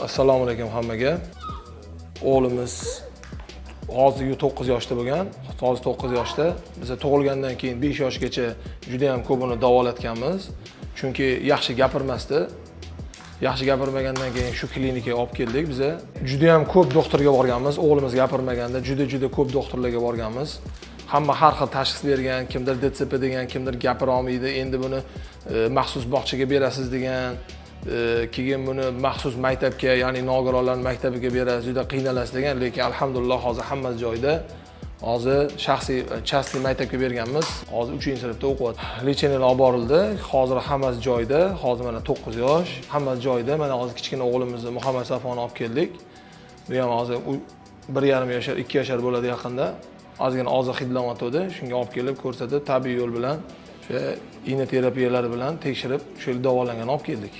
Assalomu alaykum hammaga. O'g'limiz hozir 9 yoshda bo'lgan. Hozir 9 yoshda. Biz tug'ilgandan keyin 5 yoshgacha juda ham ko'p uni davolatganmiz. Chunki yaxshi gapirmasdi. Yaxshi gapirmagandan keyin shu klinikaga olib keldik. Biz juda ham ko'p doktorga borganmiz. O'g'limiz gapirmaganda juda ko'p doktorlarga borganmiz. Hamma har xil tashxis bergan, kimdir DTP degan, kimdir gapira olmaydi. Endi buni maxsus bog'chaga berasiz degan. Keyin buni maxsus maktabga, ya'ni nogironlar maktabiga berasiz, juda qiynalasiz degan, lekin alhamdulillah hozir hammasi joyida. Hozir shaxsiy частный maktabga berganmiz. Hozir 3-sinfda o'qiyapti. Lecheniyalar olib borildi. Hozir hammasi joyida. Hozir mana 9 yosh, hammasi joyida. Mana hozir kichkina o'g'limizni Muhammad Safoni olib keldik. Bu ham hozir 1,5 yoshar, 2 yoshar bo'ladi yaqinda. Ozgina og'zi hidlanayotdi. Shunga olib kelib ko'rsatib, tabiiy yo'l bilan, o'sha igna terapiyalari bilan tekshirib, shu davolangan olib keldik.